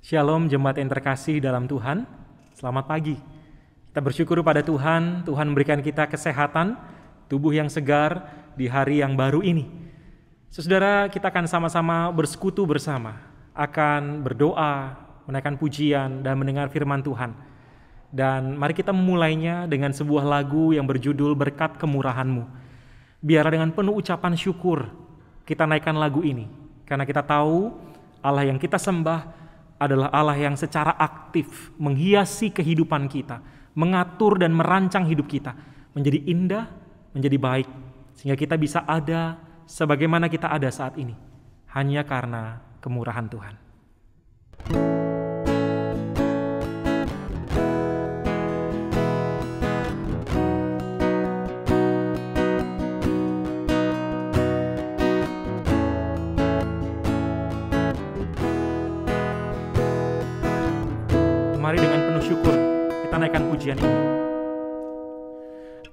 Shalom jemaat yang terkasih dalam Tuhan, selamat pagi. Kita bersyukur pada Tuhan, Tuhan memberikan kita kesehatan, tubuh yang segar di hari yang baru ini. Saudara, kita akan sama-sama bersekutu bersama, akan berdoa, menaikkan pujian, dan mendengar firman Tuhan. Dan mari kita memulainya dengan sebuah lagu yang berjudul Berkat Kemurahan-Mu. Biar dengan penuh ucapan syukur, kita naikkan lagu ini. Karena kita tahu Allah yang kita sembah adalah Allah yang secara aktif menghiasi kehidupan kita, mengatur dan merancang hidup kita menjadi indah, menjadi baik, sehingga kita bisa ada sebagaimana kita ada saat ini, hanya karena kemurahan Tuhan. Mari dengan penuh syukur kita naikkan pujian ini.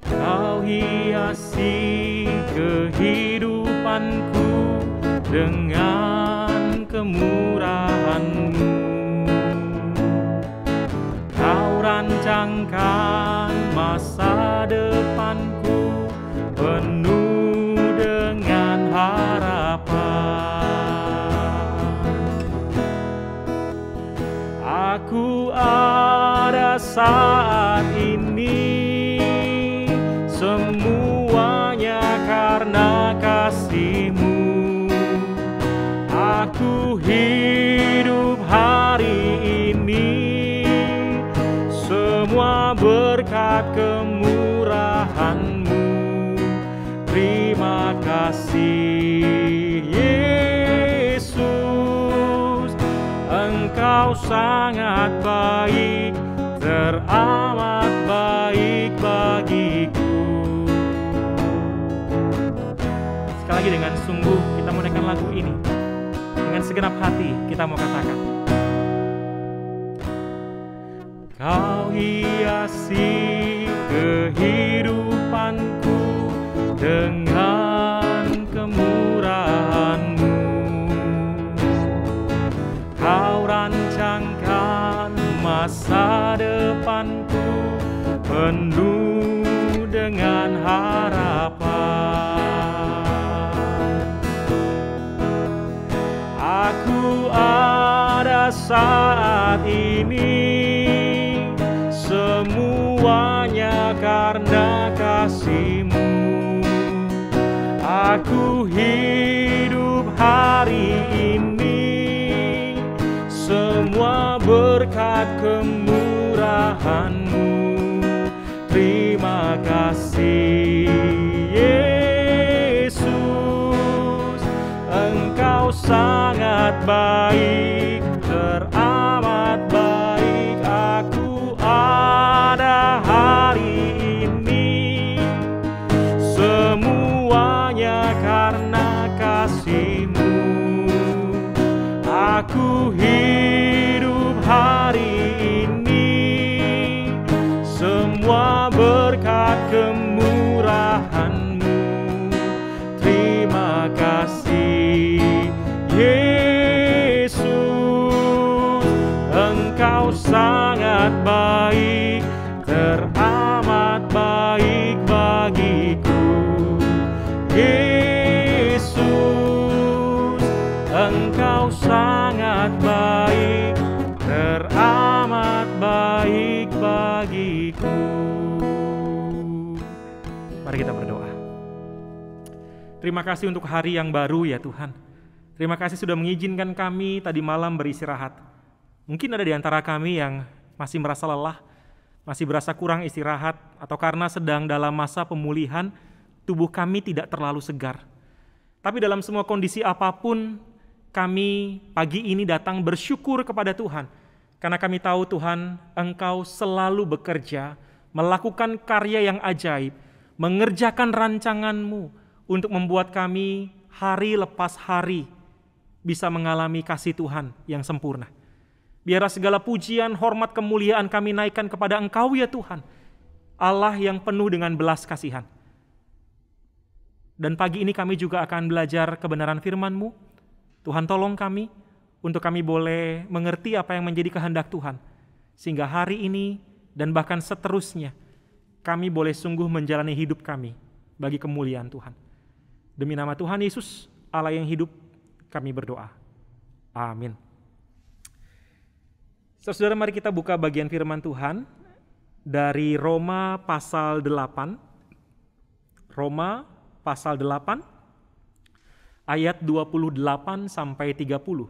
Kau hiasi kehidupanku dengan kemurahan-Mu. Kau rancangkan masa depanku penuh dengan harapan. Aku ada saat ini, semuanya karena kasih-Mu. Aku hidup hari ini, semua berkat kemurahan-Mu. Terima kasih Yesus, Engkau sangat baik, teramat baik bagiku. Sekali lagi dengan sungguh kita menaikkan lagu ini. Dengan segenap hati kita mau katakan, Kau hiasi kehidupanku dengan kemurahan-Mu. Kau rancangkan masa depanku penuh dengan harapan. Aku ada saat ini, semuanya karena kasih-Mu. Aku hidup hari ini, semua berkat kemurahan-Mu. Terima kasih Yesus, Engkau sangat baik, teramat baik. Aku ada hari ini, semuanya karena kasih-Mu. Aku hidup hari ini, semua berkat kemurahan-Mu. Terima kasih Yesus, Engkau sangat baik, teramat baik bagiku. Yesus, Engkau sangat baik, teramat baik bagiku. Mari kita berdoa. Terima kasih untuk hari yang baru ya Tuhan. Terima kasih sudah mengizinkan kami tadi malam beristirahat. Mungkin ada di antara kami yang masih merasa lelah, masih berasa kurang istirahat, atau karena sedang dalam masa pemulihan, tubuh kami tidak terlalu segar. Tapi dalam semua kondisi apapun, kami pagi ini datang bersyukur kepada Tuhan. Karena kami tahu Tuhan, Engkau selalu bekerja, melakukan karya yang ajaib, mengerjakan rancangan-Mu untuk membuat kami hari lepas hari bisa mengalami kasih Tuhan yang sempurna. Biarlah segala pujian, hormat, kemuliaan kami naikkan kepada Engkau ya Tuhan, Allah yang penuh dengan belas kasihan. Dan pagi ini kami juga akan belajar kebenaran firman-Mu. Tuhan tolong kami untuk kami boleh mengerti apa yang menjadi kehendak Tuhan, sehingga hari ini dan bahkan seterusnya kami boleh sungguh menjalani hidup kami bagi kemuliaan Tuhan. Demi nama Tuhan Yesus, Allah yang hidup, kami berdoa. Amin. Saudara, mari kita buka bagian firman Tuhan dari Roma pasal 8. Roma pasal 8 ayat 28 sampai 30.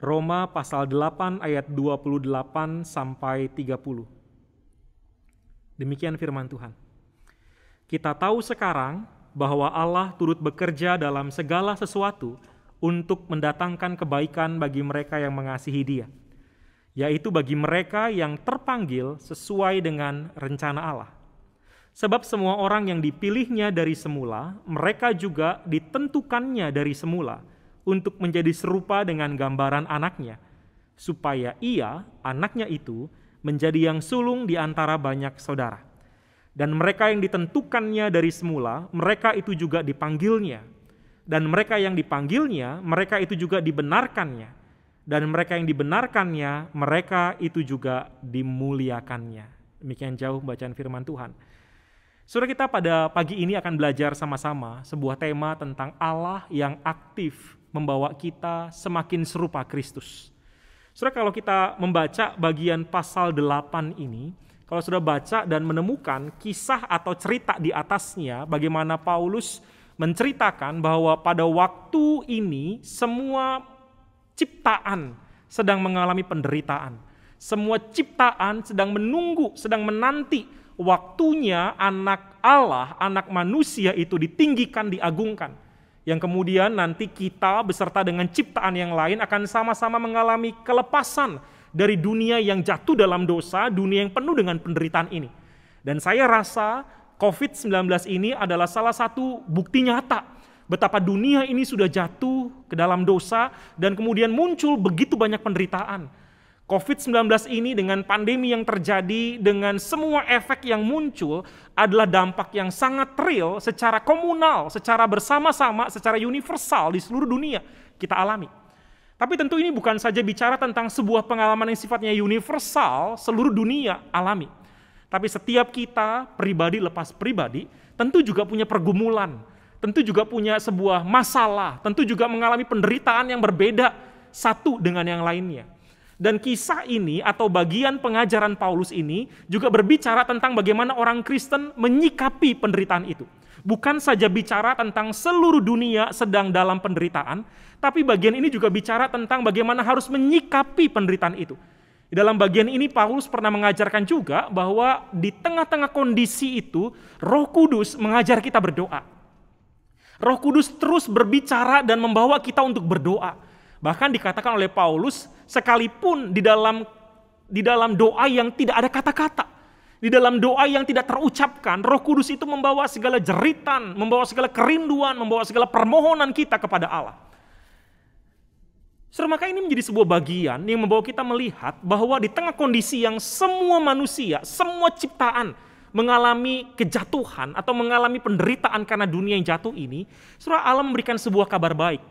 Roma pasal 8 ayat 28 sampai 30. Demikian firman Tuhan. Kita tahu sekarang bahwa Allah turut bekerja dalam segala sesuatu untuk mendatangkan kebaikan bagi mereka yang mengasihi Dia, yaitu bagi mereka yang terpanggil sesuai dengan rencana Allah. Sebab semua orang yang dipilihnya dari semula, mereka juga ditentukannya dari semula untuk menjadi serupa dengan gambaran anaknya, supaya ia, anaknya itu, menjadi yang sulung di antara banyak saudara. Dan mereka yang ditentukannya dari semula, mereka itu juga dipanggilnya. Dan mereka yang dipanggilnya, mereka itu juga dibenarkannya. Dan mereka yang dibenarkannya, mereka itu juga dimuliakannya. Demikian jauh bacaan firman Tuhan. Saudara, kita pada pagi ini akan belajar sama-sama sebuah tema tentang Allah yang aktif membawa kita semakin serupa Kristus. Saudara, kalau kita membaca bagian pasal 8 ini, kalau sudah baca dan menemukan kisah atau cerita di atasnya, bagaimana Paulus menceritakan bahwa pada waktu ini semua ciptaan sedang mengalami penderitaan. Semua ciptaan sedang menunggu, sedang menanti waktunya anak Allah, anak manusia itu ditinggikan, diagungkan. Yang kemudian nanti kita beserta dengan ciptaan yang lain akan sama-sama mengalami kelepasan dari dunia yang jatuh dalam dosa, dunia yang penuh dengan penderitaan ini. Dan saya rasa COVID-19 ini adalah salah satu bukti nyata betapa dunia ini sudah jatuh ke dalam dosa dan kemudian muncul begitu banyak penderitaan. COVID-19 ini dengan pandemi yang terjadi, dengan semua efek yang muncul adalah dampak yang sangat real secara komunal, secara bersama-sama, secara universal di seluruh dunia kita alami. Tapi tentu ini bukan saja bicara tentang sebuah pengalaman yang sifatnya universal, seluruh dunia alami. Tapi setiap kita, pribadi lepas pribadi, tentu juga punya pergumulan, tentu juga punya sebuah masalah, tentu juga mengalami penderitaan yang berbeda satu dengan yang lainnya. Dan kisah ini atau bagian pengajaran Paulus ini juga berbicara tentang bagaimana orang Kristen menyikapi penderitaan itu. Bukan saja bicara tentang seluruh dunia sedang dalam penderitaan, tapi bagian ini juga bicara tentang bagaimana harus menyikapi penderitaan itu. Di dalam bagian ini Paulus pernah mengajarkan juga bahwa di tengah-tengah kondisi itu Roh Kudus mengajar kita berdoa. Roh Kudus terus berbicara dan membawa kita untuk berdoa. Bahkan dikatakan oleh Paulus, sekalipun di dalam doa yang tidak ada kata-kata, di dalam doa yang tidak terucapkan, Roh Kudus itu membawa segala jeritan, membawa segala kerinduan, membawa segala permohonan kita kepada Allah. Maka ini menjadi sebuah bagian yang membawa kita melihat bahwa di tengah kondisi yang semua manusia, semua ciptaan mengalami kejatuhan atau mengalami penderitaan karena dunia yang jatuh ini, Saudara, Allah memberikan sebuah kabar baik.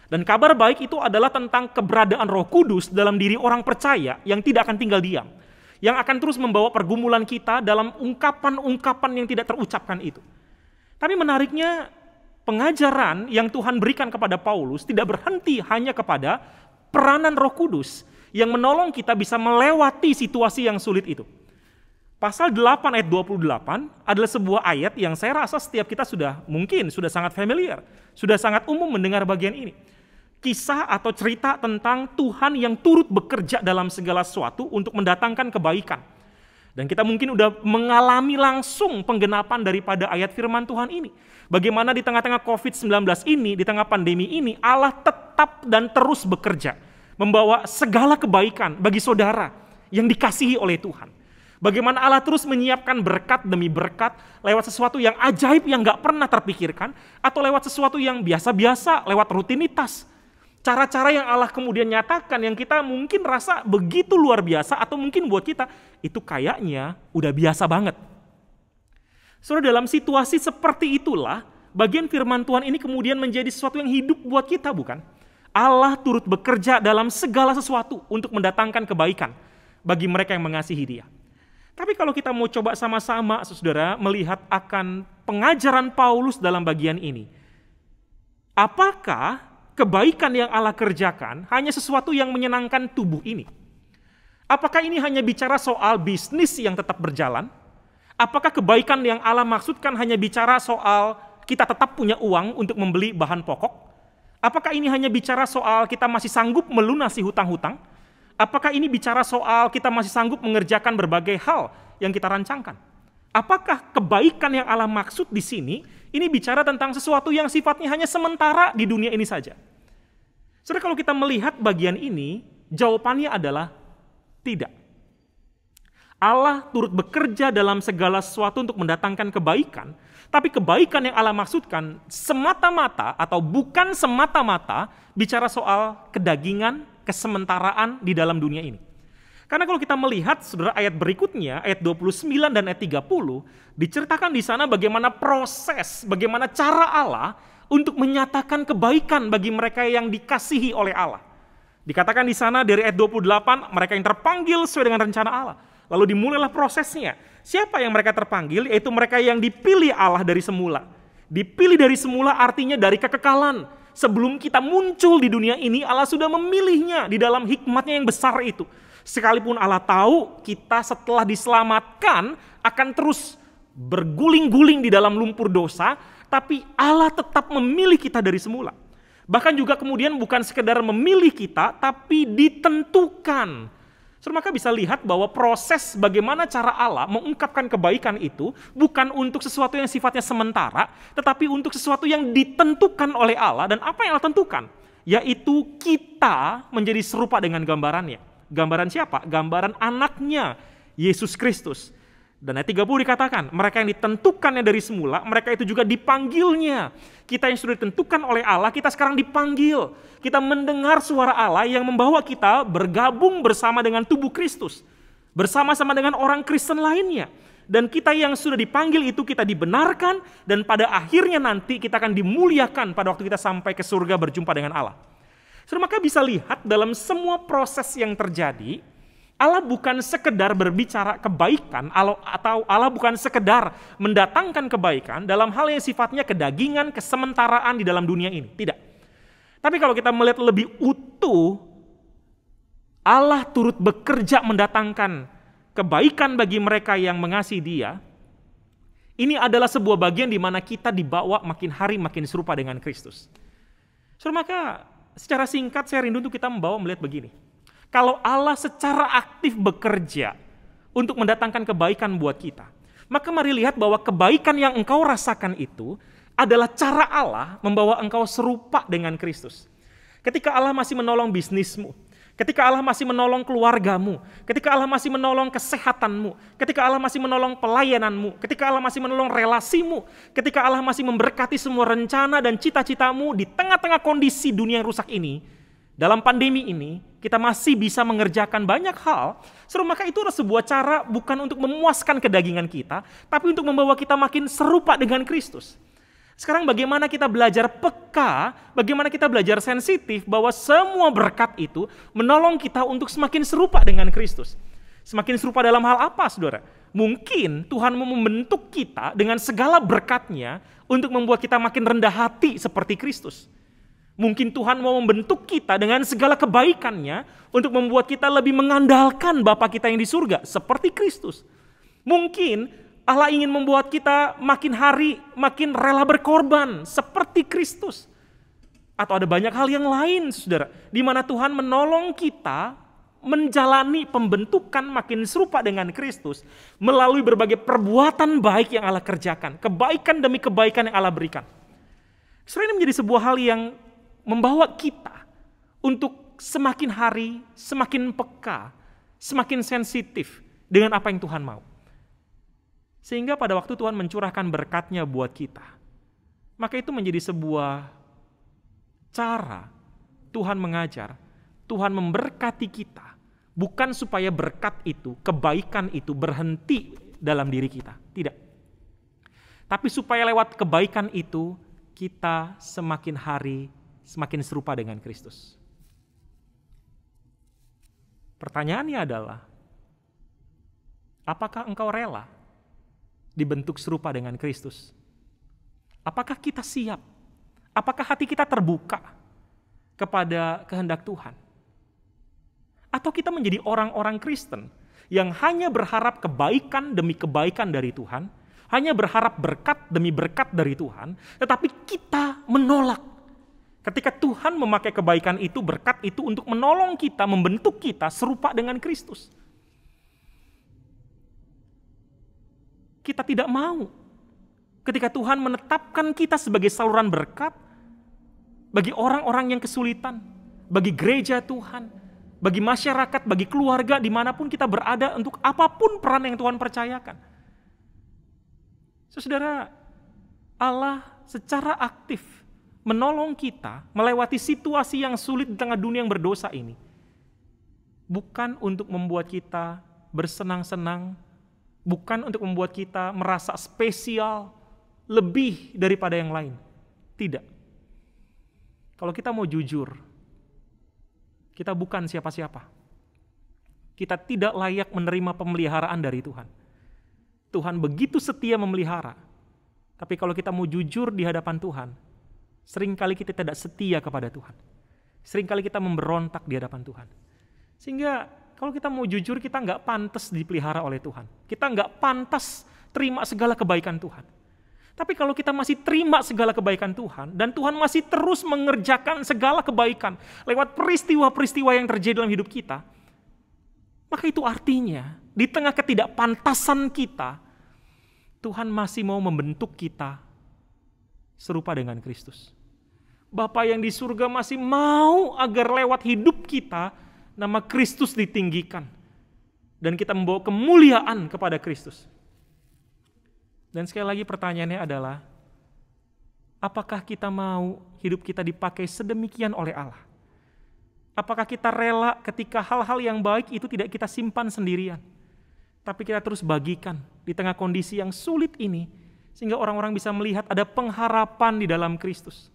Dan kabar baik itu adalah tentang keberadaan Roh Kudus dalam diri orang percaya yang tidak akan tinggal diam. Yang akan terus membawa pergumulan kita dalam ungkapan-ungkapan yang tidak terucapkan itu. Tapi menariknya, pengajaran yang Tuhan berikan kepada Paulus tidak berhenti hanya kepada peranan Roh Kudus yang menolong kita bisa melewati situasi yang sulit itu. Pasal 8 ayat 28 adalah sebuah ayat yang saya rasa setiap kita sudah sangat familiar, sudah sangat umum mendengar bagian ini. Kisah atau cerita tentang Tuhan yang turut bekerja dalam segala sesuatu untuk mendatangkan kebaikan. Dan kita mungkin udah mengalami langsung penggenapan daripada ayat firman Tuhan ini. Bagaimana di tengah-tengah COVID-19 ini, di tengah pandemi ini, Allah tetap dan terus bekerja. Membawa segala kebaikan bagi saudara yang dikasihi oleh Tuhan. Bagaimana Allah terus menyiapkan berkat demi berkat lewat sesuatu yang ajaib yang gak pernah terpikirkan. Atau lewat sesuatu yang biasa-biasa, lewat rutinitas. Cara-cara yang Allah kemudian nyatakan yang kita mungkin rasa begitu luar biasa atau mungkin buat kita itu kayaknya udah biasa banget. Saudara, dalam situasi seperti itulah bagian firman Tuhan ini kemudian menjadi sesuatu yang hidup buat kita, bukan? Allah turut bekerja dalam segala sesuatu untuk mendatangkan kebaikan bagi mereka yang mengasihi Dia. Tapi kalau kita mau coba sama-sama, saudara, melihat akan pengajaran Paulus dalam bagian ini, apakah kebaikan yang Allah kerjakan hanya sesuatu yang menyenangkan tubuh ini? Apakah ini hanya bicara soal bisnis yang tetap berjalan? Apakah kebaikan yang Allah maksudkan hanya bicara soal kita tetap punya uang untuk membeli bahan pokok? Apakah ini hanya bicara soal kita masih sanggup melunasi hutang-hutang? Apakah ini bicara soal kita masih sanggup mengerjakan berbagai hal yang kita rancangkan? Apakah kebaikan yang Allah maksud di sini, ini bicara tentang sesuatu yang sifatnya hanya sementara di dunia ini saja? Saudara, kalau kita melihat bagian ini, jawabannya adalah tidak. Allah turut bekerja dalam segala sesuatu untuk mendatangkan kebaikan, tapi kebaikan yang Allah maksudkan semata-mata atau bukan semata-mata bicara soal kedagingan, kesementaraan di dalam dunia ini. Karena kalau kita melihat, saudara, ayat berikutnya, ayat 29 dan ayat 30, diceritakan di sana bagaimana proses, bagaimana cara Allah untuk menyatakan kebaikan bagi mereka yang dikasihi oleh Allah. Dikatakan di sana dari ayat 28, mereka yang terpanggil sesuai dengan rencana Allah. Lalu dimulailah prosesnya. Siapa yang mereka terpanggil? Yaitu mereka yang dipilih Allah dari semula. Dipilih dari semula artinya dari kekekalan. Sebelum kita muncul di dunia ini, Allah sudah memilihnya di dalam hikmatnya yang besar itu. Sekalipun Allah tahu kita setelah diselamatkan akan terus berguling-guling di dalam lumpur dosa, tapi Allah tetap memilih kita dari semula. Bahkan juga kemudian bukan sekedar memilih kita, tapi ditentukan. Maka bisa lihat bahwa proses bagaimana cara Allah mengungkapkan kebaikan itu bukan untuk sesuatu yang sifatnya sementara, tetapi untuk sesuatu yang ditentukan oleh Allah. Dan apa yang Allah tentukan? Yaitu kita menjadi serupa dengan gambarannya. Gambaran siapa? Gambaran anaknya, Yesus Kristus. Dan ayat 30 dikatakan, mereka yang ditentukannya dari semula, mereka itu juga dipanggilnya. Kita yang sudah ditentukan oleh Allah, kita sekarang dipanggil. Kita mendengar suara Allah yang membawa kita bergabung bersama dengan tubuh Kristus. Bersama-sama dengan orang Kristen lainnya. Dan kita yang sudah dipanggil itu kita dibenarkan, dan pada akhirnya nanti kita akan dimuliakan pada waktu kita sampai ke surga berjumpa dengan Allah. Maka bisa lihat dalam semua proses yang terjadi, Allah bukan sekedar berbicara kebaikan atau Allah bukan sekedar mendatangkan kebaikan dalam hal yang sifatnya kedagingan, kesementaraan di dalam dunia ini. Tidak. Tapi kalau kita melihat lebih utuh, Allah turut bekerja mendatangkan kebaikan bagi mereka yang mengasihi Dia. Ini adalah sebuah bagian di mana kita dibawa makin hari makin serupa dengan Kristus. Maka secara singkat saya rindu untuk kita melihat begini. Kalau Allah secara aktif bekerja untuk mendatangkan kebaikan buat kita, maka mari lihat bahwa kebaikan yang engkau rasakan itu adalah cara Allah membawa engkau serupa dengan Kristus. Ketika Allah masih menolong bisnismu, ketika Allah masih menolong keluargamu, ketika Allah masih menolong kesehatanmu, ketika Allah masih menolong pelayananmu, ketika Allah masih menolong relasimu, ketika Allah masih memberkati semua rencana dan cita-citamu di tengah-tengah kondisi dunia yang rusak ini, dalam pandemi ini, kita masih bisa mengerjakan banyak hal, maka itu adalah sebuah cara bukan untuk memuaskan kedagingan kita, tapi untuk membawa kita makin serupa dengan Kristus. Sekarang bagaimana kita belajar peka, bagaimana kita belajar sensitif bahwa semua berkat itu menolong kita untuk semakin serupa dengan Kristus. Semakin serupa dalam hal apa, saudara? Mungkin Tuhan mau membentuk kita dengan segala berkat-Nya untuk membuat kita makin rendah hati seperti Kristus. Mungkin Tuhan mau membentuk kita dengan segala kebaikan-Nya untuk membuat kita lebih mengandalkan Bapa kita yang di surga seperti Kristus. Mungkin Allah ingin membuat kita makin hari makin rela berkorban seperti Kristus. Atau ada banyak hal yang lain, saudara, di mana Tuhan menolong kita menjalani pembentukan makin serupa dengan Kristus melalui berbagai perbuatan baik yang Allah kerjakan, kebaikan demi kebaikan yang Allah berikan. Selain ini menjadi sebuah hal yang membawa kita untuk semakin hari, semakin peka, semakin sensitif dengan apa yang Tuhan mau. Sehingga pada waktu Tuhan mencurahkan berkat-Nya buat kita, maka itu menjadi sebuah cara Tuhan mengajar, Tuhan memberkati kita, bukan supaya berkat itu, kebaikan itu berhenti dalam diri kita. Tidak. Tapi supaya lewat kebaikan itu, kita semakin hari semakin serupa dengan Kristus. Pertanyaannya adalah, apakah engkau rela dibentuk serupa dengan Kristus? Apakah kita siap? Apakah hati kita terbuka kepada kehendak Tuhan? Atau kita menjadi orang-orang Kristen yang hanya berharap kebaikan demi kebaikan dari Tuhan, hanya berharap berkat demi berkat dari Tuhan, tetapi kita menolak ketika Tuhan memakai kebaikan itu, berkat itu untuk menolong kita, membentuk kita serupa dengan Kristus. Kita tidak mau ketika Tuhan menetapkan kita sebagai saluran berkat bagi orang-orang yang kesulitan, bagi gereja Tuhan, bagi masyarakat, bagi keluarga, dimanapun kita berada, untuk apapun peran yang Tuhan percayakan. Saudara, Allah secara aktif menolong kita melewati situasi yang sulit di tengah dunia yang berdosa ini. Bukan untuk membuat kita bersenang-senang, bukan untuk membuat kita merasa spesial, lebih daripada yang lain. Tidak. Kalau kita mau jujur, kita bukan siapa-siapa. Kita tidak layak menerima pemeliharaan dari Tuhan. Tuhan begitu setia memelihara. Tapi kalau kita mau jujur di hadapan Tuhan, seringkali kita tidak setia kepada Tuhan. Seringkali kita memberontak di hadapan Tuhan. Sehingga kalau kita mau jujur, kita nggak pantas dipelihara oleh Tuhan. Kita nggak pantas terima segala kebaikan Tuhan. Tapi kalau kita masih terima segala kebaikan Tuhan, dan Tuhan masih terus mengerjakan segala kebaikan lewat peristiwa-peristiwa yang terjadi dalam hidup kita, maka itu artinya di tengah ketidakpantasan kita, Tuhan masih mau membentuk kita serupa dengan Kristus. Bapa yang di surga masih mau agar lewat hidup kita, nama Kristus ditinggikan. Dan kita membawa kemuliaan kepada Kristus. Dan sekali lagi pertanyaannya adalah, apakah kita mau hidup kita dipakai sedemikian oleh Allah? Apakah kita rela ketika hal-hal yang baik itu tidak kita simpan sendirian, tapi kita terus bagikan di tengah kondisi yang sulit ini, sehingga orang-orang bisa melihat ada pengharapan di dalam Kristus.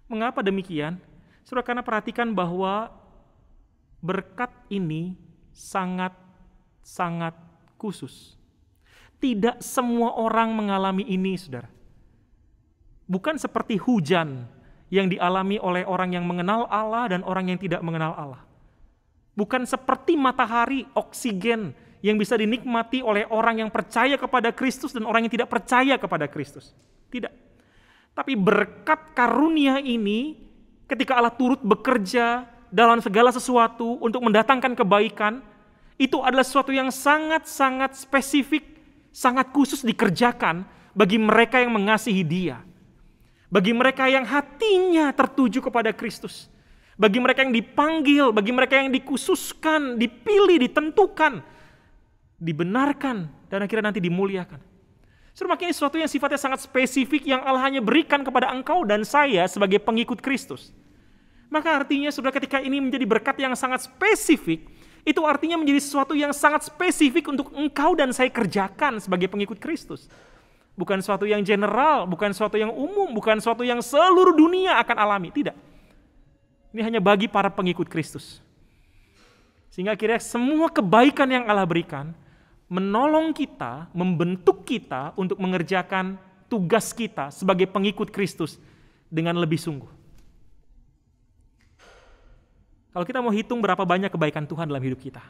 Mengapa demikian? Saudara, karena perhatikan bahwa berkat ini sangat-sangat khusus. Tidak semua orang mengalami ini, saudara. Bukan seperti hujan yang dialami oleh orang yang mengenal Allah dan orang yang tidak mengenal Allah. Bukan seperti matahari, oksigen yang bisa dinikmati oleh orang yang percaya kepada Kristus dan orang yang tidak percaya kepada Kristus. Tidak. Tapi berkat karunia ini, ketika Allah turut bekerja dalam segala sesuatu untuk mendatangkan kebaikan, itu adalah sesuatu yang sangat-sangat spesifik, sangat khusus dikerjakan bagi mereka yang mengasihi Dia. Bagi mereka yang hatinya tertuju kepada Kristus. Bagi mereka yang dipanggil, bagi mereka yang dikhususkan, dipilih, ditentukan, dibenarkan, dan akhirnya nanti dimuliakan. Saudara, ini sesuatu yang sifatnya sangat spesifik yang Allah hanya berikan kepada engkau dan saya sebagai pengikut Kristus. Maka artinya, saudara, ketika ini menjadi berkat yang sangat spesifik, itu artinya menjadi sesuatu yang sangat spesifik untuk engkau dan saya kerjakan sebagai pengikut Kristus. Bukan sesuatu yang general, bukan sesuatu yang umum, bukan sesuatu yang seluruh dunia akan alami. Tidak. Ini hanya bagi para pengikut Kristus. Sehingga akhirnya semua kebaikan yang Allah berikan menolong kita, membentuk kita untuk mengerjakan tugas kita sebagai pengikut Kristus dengan lebih sungguh. Kalau kita mau hitung berapa banyak kebaikan Tuhan dalam hidup kita,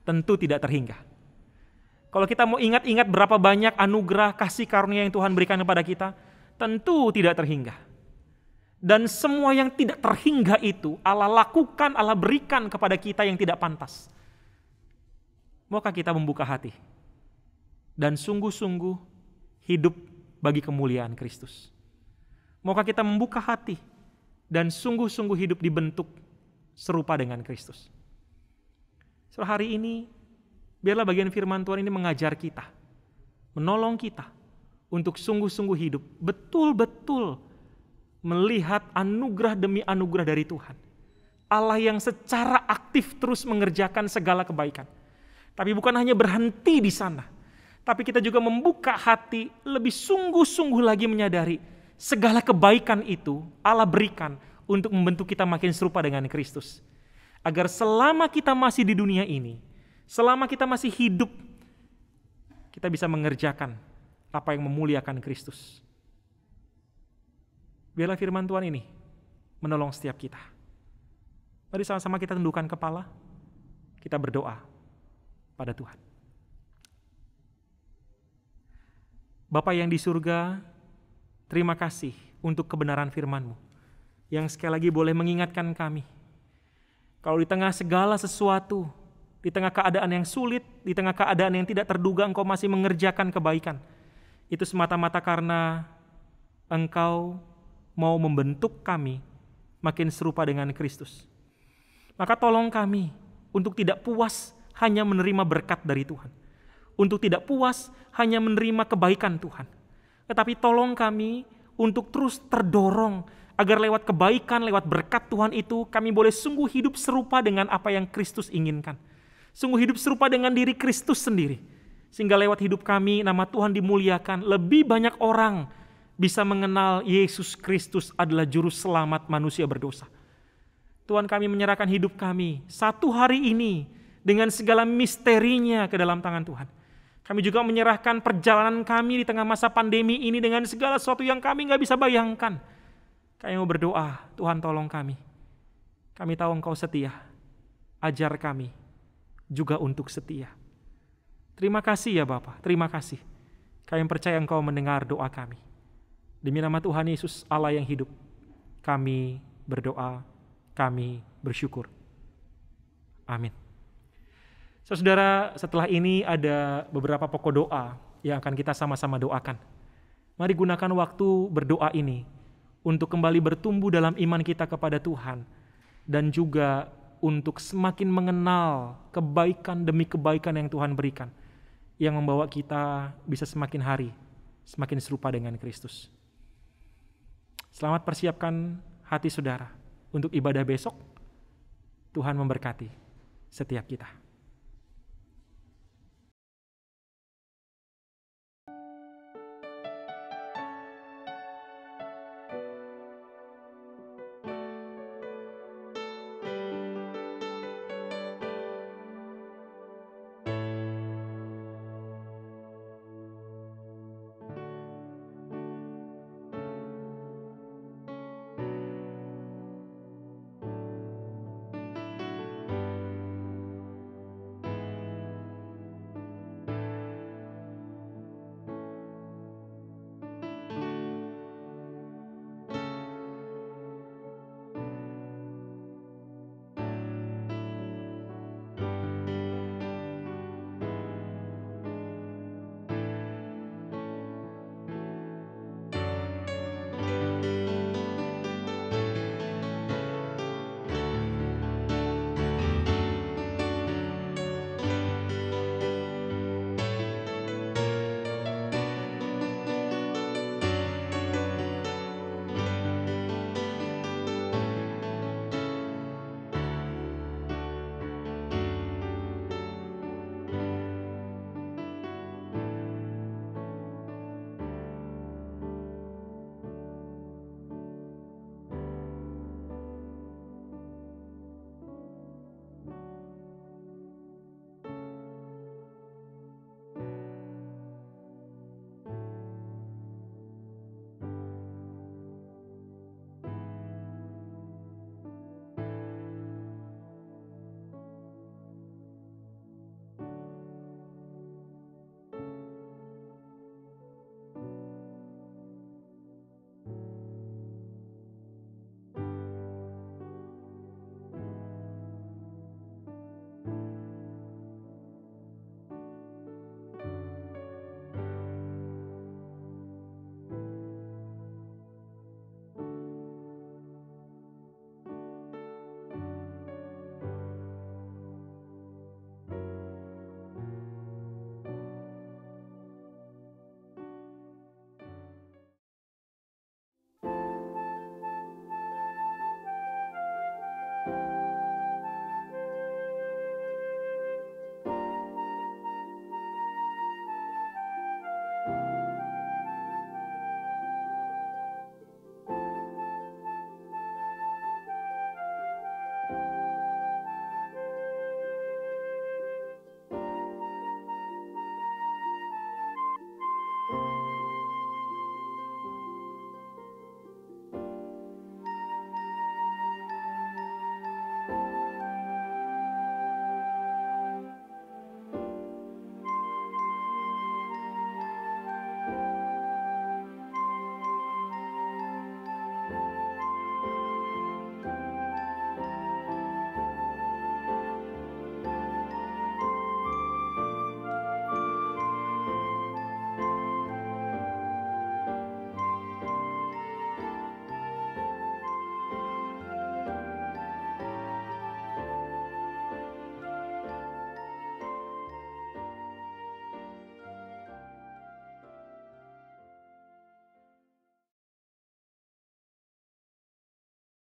tentu tidak terhingga. Kalau kita mau ingat-ingat berapa banyak anugerah kasih karunia yang Tuhan berikan kepada kita, tentu tidak terhingga. Dan semua yang tidak terhingga itu Allah lakukan, Allah berikan kepada kita yang tidak pantas. Maukah kita membuka hati dan sungguh-sungguh hidup bagi kemuliaan Kristus? Maukah kita membuka hati dan sungguh-sungguh hidup dibentuk serupa dengan Kristus? So, hari ini biarlah bagian firman Tuhan ini mengajar kita, menolong kita untuk sungguh-sungguh hidup, betul-betul melihat anugerah demi anugerah dari Tuhan. Allah yang secara aktif terus mengerjakan segala kebaikan. Tapi bukan hanya berhenti di sana, tapi kita juga membuka hati lebih sungguh-sungguh lagi menyadari segala kebaikan itu Allah berikan untuk membentuk kita makin serupa dengan Kristus. Agar selama kita masih di dunia ini, selama kita masih hidup, kita bisa mengerjakan apa yang memuliakan Kristus. Biarlah firman Tuhan ini menolong setiap kita. Mari sama-sama kita tundukkan kepala, kita berdoa pada Tuhan. Bapa yang di surga, terima kasih untuk kebenaran firman-Mu yang sekali lagi boleh mengingatkan kami. Kalau di tengah segala sesuatu, di tengah keadaan yang sulit, di tengah keadaan yang tidak terduga Engkau masih mengerjakan kebaikan, itu semata-mata karena Engkau mau membentuk kami makin serupa dengan Kristus. Maka tolong kami untuk tidak puas hanya menerima berkat dari Tuhan. Untuk tidak puas hanya menerima kebaikan Tuhan. Tetapi tolong kami untuk terus terdorong agar lewat kebaikan, lewat berkat Tuhan itu kami boleh sungguh hidup serupa dengan apa yang Kristus inginkan. Sungguh hidup serupa dengan diri Kristus sendiri. Sehingga lewat hidup kami nama Tuhan dimuliakan. Lebih banyak orang bisa mengenal Yesus Kristus adalah juru selamat manusia berdosa. Tuhan, kami menyerahkan hidup kami satu hari ini dengan segala misterinya ke dalam tangan Tuhan. Kami juga menyerahkan perjalanan kami di tengah masa pandemi ini dengan segala sesuatu yang kami gak bisa bayangkan. Kami mau berdoa, Tuhan tolong kami. Kami tahu Engkau setia. Ajar kami juga untuk setia. Terima kasih ya Bapa, terima kasih. Kami percaya Engkau mendengar doa kami. Demi nama Tuhan Yesus Allah yang hidup, kami berdoa, kami bersyukur. Amin. Saudara, setelah ini ada beberapa pokok doa yang akan kita sama-sama doakan. Mari gunakan waktu berdoa ini untuk kembali bertumbuh dalam iman kita kepada Tuhan dan juga untuk semakin mengenal kebaikan demi kebaikan yang Tuhan berikan yang membawa kita bisa semakin hari semakin serupa dengan Kristus. Selamat persiapkan hati saudara untuk ibadah besok. Tuhan memberkati setiap kita.